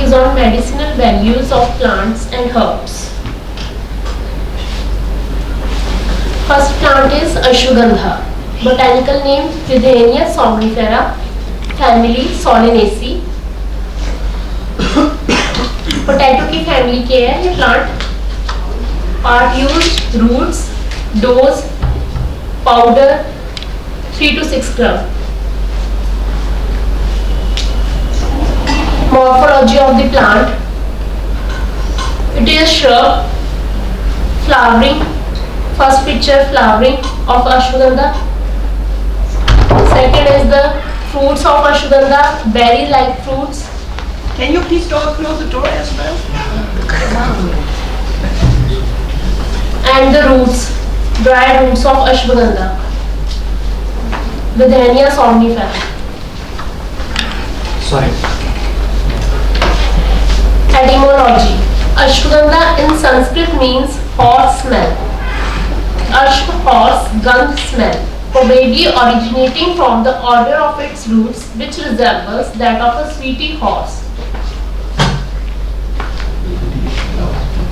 views on medicinal values of plants and herbs. First plant is Ashwagandha. Botanical name Videnia somnifera, family Solanaceae. Potato की family के है ये plant. Part used roots, dose powder 3 to 6 gram. Morphology of the plant. It is shrub, flowering. First picture flowering of Ashwagandha. Second is the fruits of Ashwagandha, berry-like fruits. Can you please close the door as well? And the roots, dry roots of Ashwagandha, Videnia somnifera. Sorry. Etymology. Ashwagandha in Sanskrit means horse smell. Ashwa, horse, gandh, smell. Probably originating from the order of its roots, which resembles that of a sweety horse.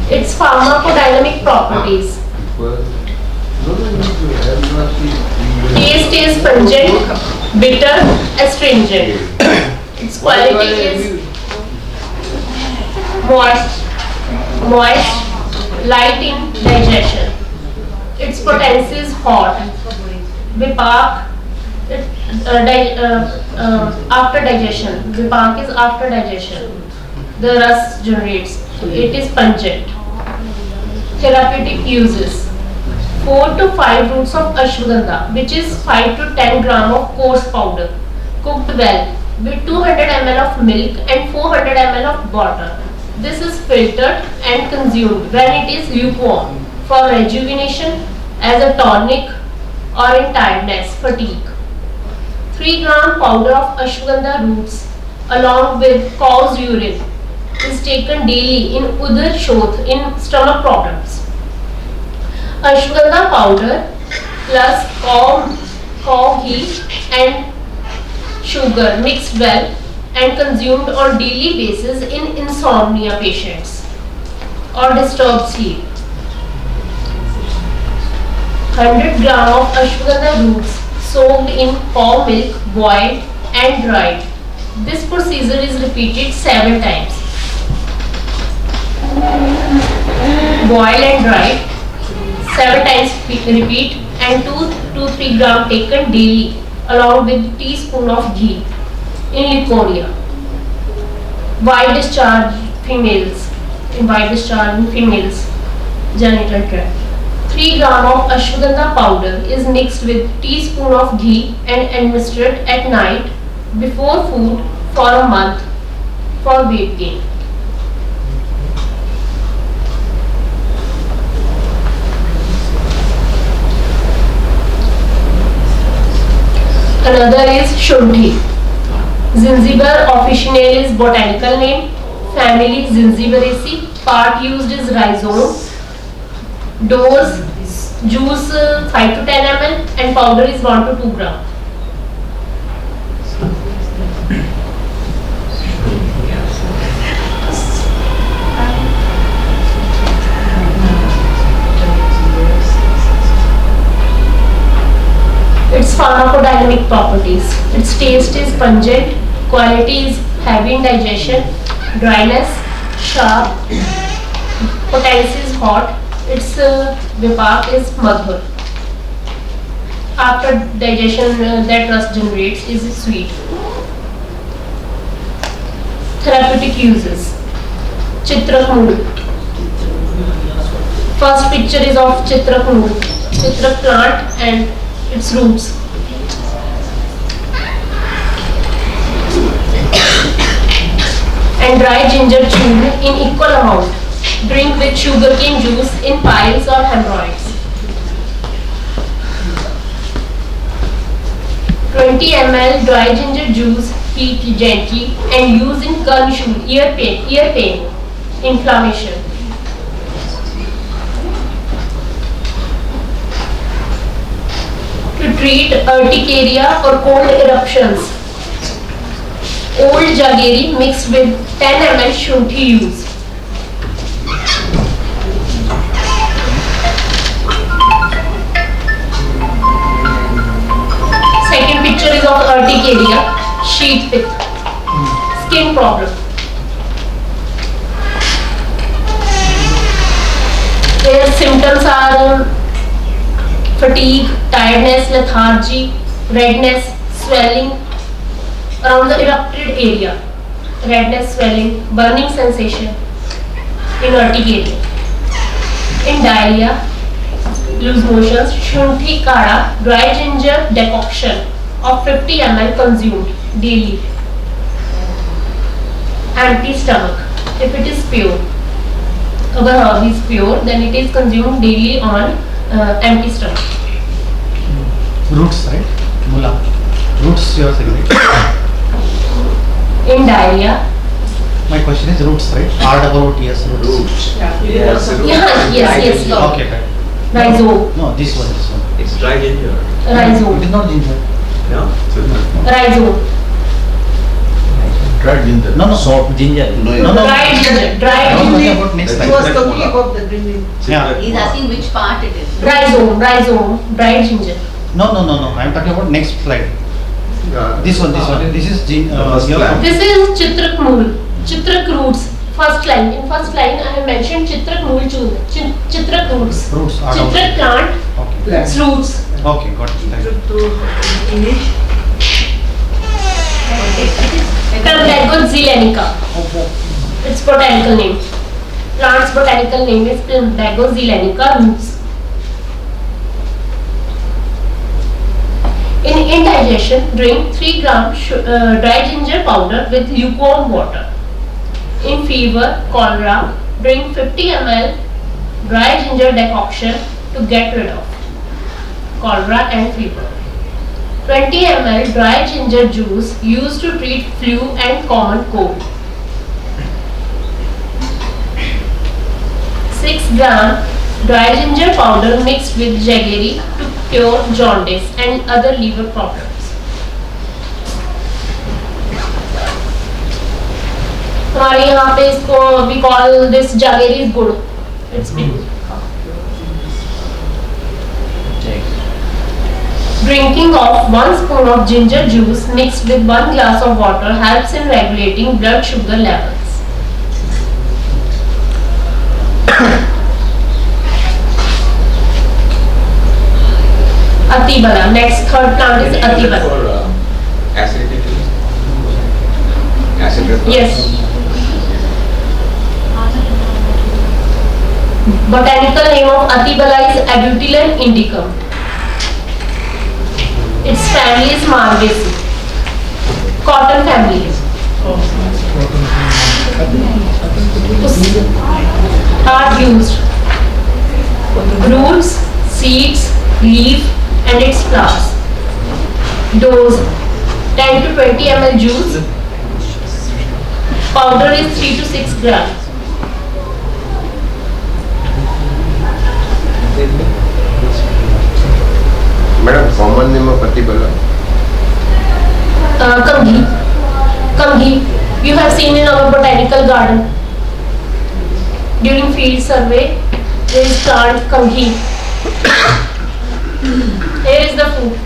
Its pharmacodynamic properties. Taste is pungent, bitter, astringent. Its quality is moist, light in digestion. Its potency is hot. Vipak, after digestion. Vipak is after digestion. The rus generates. It is pungent. Therapeutic uses. 4 to 5 roots of Ashwagandha, which is 5 to 10 gram of coarse powder, cooked well with 200 ml of milk and 400 ml of water. This is filtered and consumed when it is lukewarm for rejuvenation, as a tonic, or in tiredness, fatigue. 3 gram powder of Ashwagandha roots along with cow's urine is taken daily in Udar Shoth in stomach problems. Ashwagandha powder plus cow ghee and sugar mixed well and consumed on daily basis in insomnia patients or disturbed sleep. 100 gram of Ashwagandha roots soaked in cow milk, boiled and dried. This procedure is repeated 7 times. Boil and dry 7 times repeat, and 2 to 3 gram taken daily along with teaspoon of ghee in leukorrhea. White discharge females, genital tract. 3 gram of Ashwagandha powder is mixed with teaspoon of ghee and administered at night before food for a month for weight gain. Another is Shunthi. Zingiber officinalis botanical name, family Zingiberaceae. Part used is rhizome. Dose juice 5 to 10 ml and powder is 1 to 2 gram. Its pharmacodynamic properties. Its taste is pungent, quality is heavy in digestion, dryness, sharp, potency is hot. Its vipak is madhur. After digestion, that rus generates is sweet. Therapeutic uses. Chitrak mood. First picture is of Chitrak mood. Chitrak plant and its roots. And dry ginger chewed in equal amount. Drink with sugarcane juice in piles or hemorrhoids. 20 ml dry ginger juice, heat gently and use in consumed ear pain, inflammation. To treat urticaria or cold eruptions. Old jaggery mixed with 10 ml shunthi use. Second picture is of urticaria, sheath pith, skin problem. Their symptoms are fatigue, tiredness, lethargy, redness, swelling around the erupted area, redness, swelling, burning sensation in urticaria. In diarrhea, loose motions, shunthi kada, dry ginger decoction of 50 ml consumed daily. Empty stomach, if it is pure. If herb is pure, then it is consumed daily on empty stomach. Roots, right? Mula. Roots, you are saying, right? In diarrhea. My question is roots, right? R-O-O-T-S, roots. Yeah. Yes. Okay, right. Rhizome. No, this one. It's dry ginger. It Rhizome. is not ginger. No? Rhizome. Dried ginger. No. Salt. Ginger. No. Dried ginger. I Dried was talking ginger. about next He slide. was talking about the green. Yeah. He's asking which part it is. Rhizome. Dried ginger. No. I am talking about next slide. This one. This is first your plant. This is Chitrak Mool. Chitrak roots. First line. In first line, I have mentioned Chitrak Mool. Chitrak roots. Roots are Chitrak plant. Okay. Its roots. Okay, got it. Thank you. English. Plantago zelenica. Its botanical name. Plant's botanical name is Plantago zelenica roots. In indigestion, drink 3 gram dry ginger powder with lukewarm water. In fever, cholera, drink 50 ml dry ginger decoction to get rid of cholera and fever. 20 ml dry ginger juice used to treat flu and common cold. 6 gram dry ginger powder mixed with jaggery to cure jaundice and other liver problems. हमारे यहाँ पे इसको we call this jaggery is good. It's big. Drinking of 1 spoon of ginger juice mixed with 1 glass of water helps in regulating blood sugar levels. Atibala. Next third plant is Atibala. For acidity. Acid reflux. Yes. Botanical name of Atibala is Abutilum indicum. Its family is Marvaceae. Cotton family. Are used. Roots, seeds, leaf and its flowers. Dose 10 to 20 ml juice. Powder is 3 to 6 grams. Madam, common name of Atibala. Kangi. You have seen in our botanical garden. During field survey, there is plant Kangi. Here is the fruit.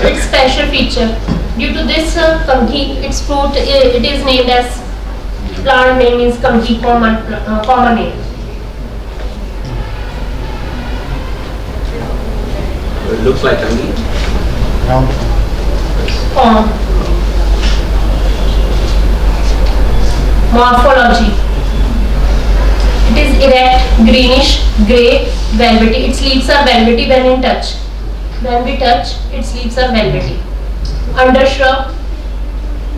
Its special feature. Due to this Kangi, its fruit it is named as plant name is Kangi, common name. It looks like honey. Round. Morphology. It is erect, greenish, grey, velvety. Its leaves are velvety when in touch. When we touch, its leaves are velvety. Under shrub,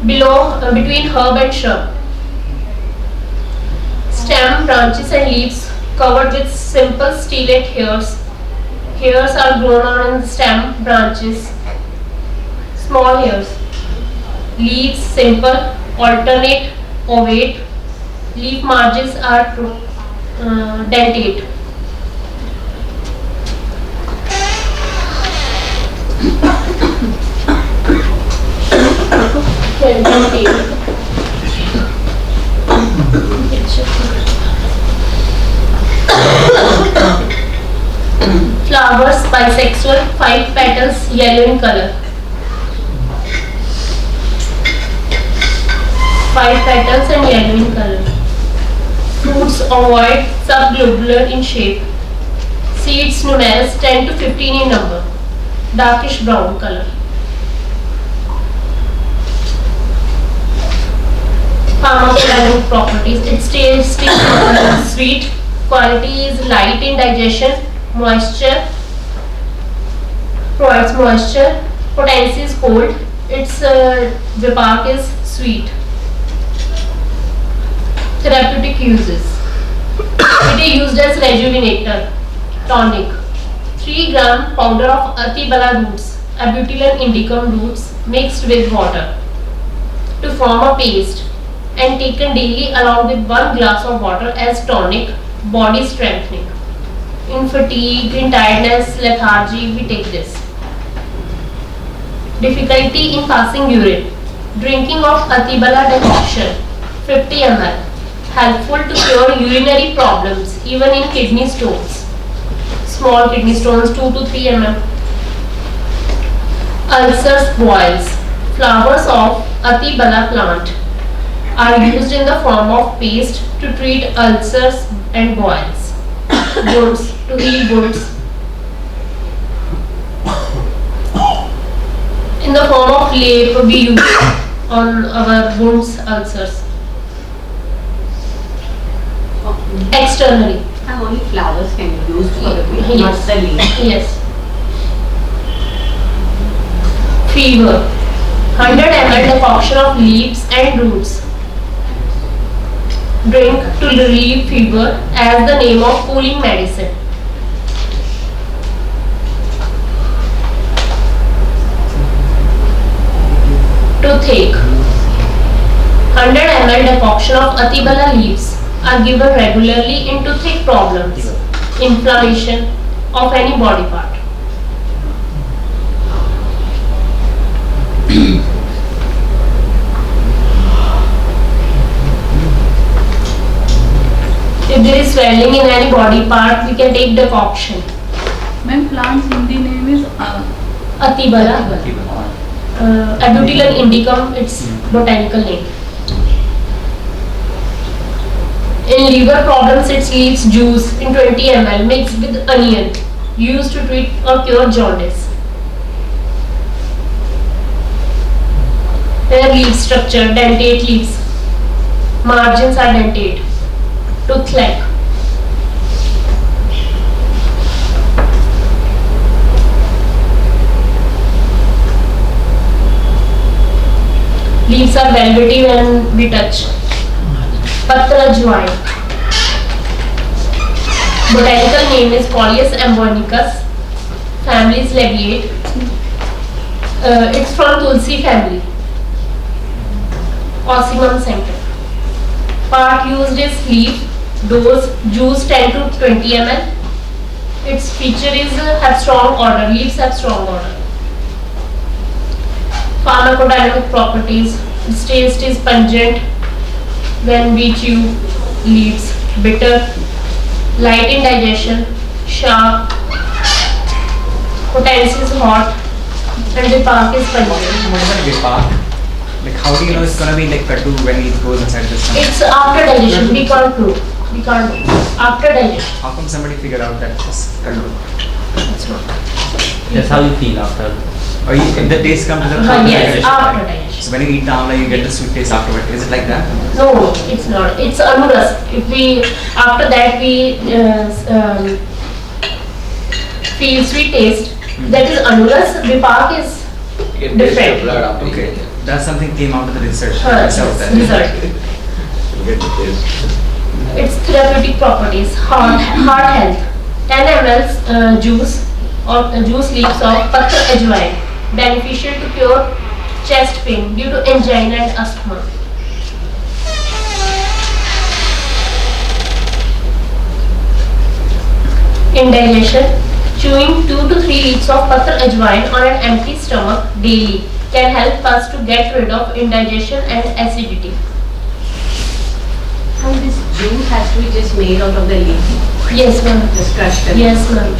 below, between herb and shrub. Stem, branches and leaves covered with simple stellate hairs. Hairs are grown on the stem, branches, small hairs. Leaves simple, alternate, ovate. Leaf margins are dentate. Flowers bisexual, 5 petals, yellow in color. 5 petals and yellow in color. Fruits ovoid, subglobular in shape. Seeds numerous, 10 to 15 in number. Darkish brown color. Pharmacodynamic properties. Its taste is sweet. Quality is light in digestion. Moisture. Provides moisture. Potency is cold. Its vipak is sweet. Therapeutic uses. It is used as rejuvenator, tonic. 3 gram powder of Atibala roots, Abutilon indicum roots mixed with water to form a paste and taken daily along with 1 glass of water as tonic, body strengthening. In fatigue, in tiredness, lethargy, we take this. Difficulty in passing urine. Drinking of Atibala decoction, 50 ml. Helpful to cure urinary problems, even in kidney stones. Small kidney stones, 2 to 3 ml. Ulcers, boils. Flowers of Atibala plant are used in the form of paste to treat ulcers and boils. Wounds, to heal wounds. In the form of lape, we use on our wounds, ulcers. Externally. And only flowers can be used for the paste, Yes. not the leaves. Yes. Fever. 100 ml decoction of leaves and roots. Drink to relieve fever as the name of cooling medicine. Toothache. 100 ml decoction of Atibala leaves are given regularly in toothache problems, inflammation of any body part. If there is swelling in any body part, we can take decoction. Ma'am, plant's Hindi name is Atibala. Abutilon indicum, its botanical name. In liver problems, its leaves juice in 20 ml mixed with onion, used to treat or cure jaundice. Their leaf structure, dentate leaves. Margins are dentate. Tooth-like. Leaves are velvety when we touch. PatrAjwain. Botanical name is Polyeus ambonicus. Family is Legiate. It's from Tulsi family. Ossimum center. Part used is leaf. Dose juice 10 to 20 ml. Its feature is have strong odor. Leaves have strong odor. Pharmacodynamic properties. Its taste is pungent when we chew leaves, bitter, light in digestion, sharp, potency is hot, and the vipak is pungent. What is that vipak? Like how do you know it's gonna be like kaddu when it goes inside the stomach? It's after digestion. We can't prove. We can't do. After digestion. How come somebody figured out that it's kaddu? It's not. That's how you feel after. Or you, if the taste comes to the Yes, after right? digestion. So when you eat down, like you get the sweet taste afterward. Is it like that? No, it's not. It's anuras. If we after that we feel sweet taste, that is anuras. Vipak is You can taste the different. blood after Okay. eating it. That's something came out of the research. Yes, Myself that. result. You get the taste. Its therapeutic properties: heart health. 10 ml juice or juice leaves of PlantsAroundUs, beneficial to cure chest pain due to angina and asthma. Indigestion: chewing 2 to 3 leaves of PlantsAroundUs on an empty stomach daily can help us to get rid of indigestion and acidity. And this juice has to be just made out of the leaf. Yes, ma'am. Just crushed them. Yes, ma'am.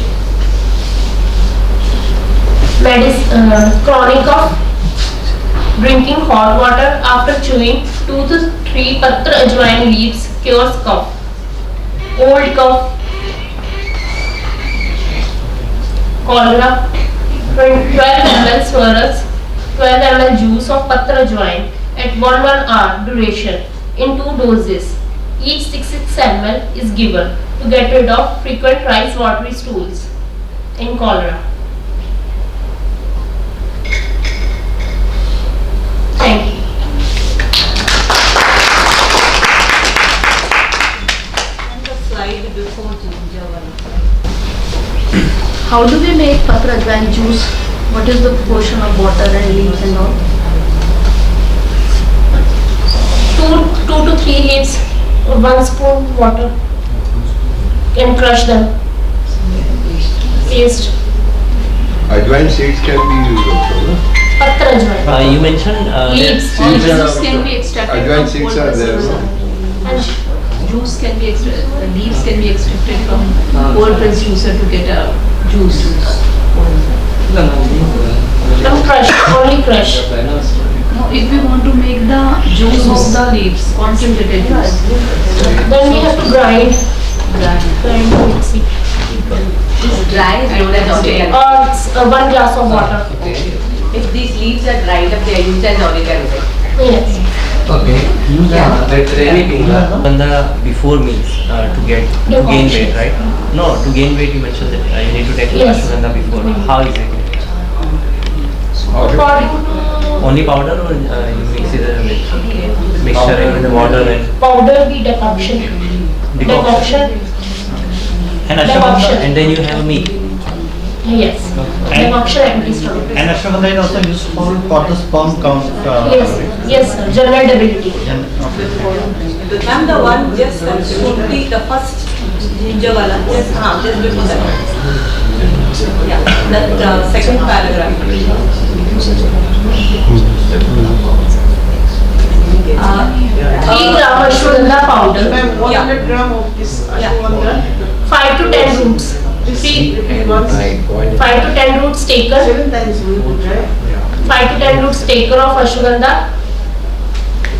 Chronic cough. Drinking hot water after chewing 2 to 3 PatrAjwain leaves cures cough. Old cough. Cholera. 12 ml swirls, 12 ml juice of PatrAjwain at 1 hour duration in 2 doses. Each 6 ml is given to get rid of frequent rice watery stools in cholera. Thank you. And the slide before ginger one. How do we make PatrAjwain juice? What is the proportion of water and leaves and all? 2 to 3 leaves, 1 spoon water, and crush them. Paste. Ajwain seeds can be used also, no? PatrAjwain. You mentioned Leaves. that All juice can be extracted Ajwain from seeds cold are there, pressed. no? And Juice can be extracted, the leaves can be extracted from cold press juicer to get a juice. crush, only crush. No, if we want to make the juice of the leaves, concentrated juice, Then we have to grind mixie. it's dry, is known as oregano. Or 1 glass of water. If these leaves are dried up, they are used as oregano. Yes. okay. Ashwagandha before meals to gain weight, right? No, to gain weight you mentioned that you need to take Yes. ashwagandha before. How is it? According Only powder or you mix it with mixture with the water and powder be decoction. Decoction. And Decoction. ashwagandha, and then you have a meal. Yes. Decoction empty stomach. and ashwagandha is also used for the sperm count. Yes. Yes, sir. General debility. Ma'am, the one just should be the first ginger wala, just before that. Yeah, that second paragraph. 3 gram ashwagandha powder. Ma'am, 100 gram of this ashwagandha. 5 to 10 roots. 5 to 10 roots taken. 7 times we would try. 5 to 10 roots taken of ashwagandha.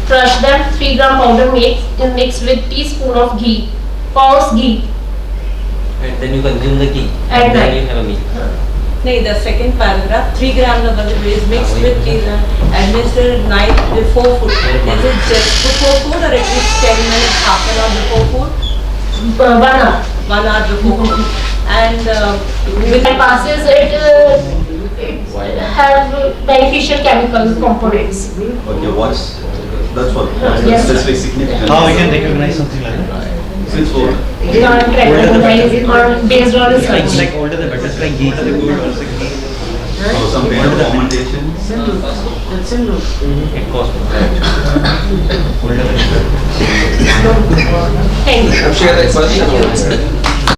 Crush them. 3 gram powder mixed with teaspoon of ghee. Coarse ghee. And then you consume the ghee. At And then night. you have a meal. No, the second paragraph, 3 gram of is mixed with administered night before food. Is it just before food or at least 10 minutes, half an hour before food? 1 hour. 1 hour before food. And When it passes, it have beneficial chemical components. Okay, that's what Yes. specific significance. How we can recognize something like that? Since what? Can't recognize or based on research. Like older the better. It's like ghee. So some kind of fermentation. It costs. Thank you. I'm sure that's first.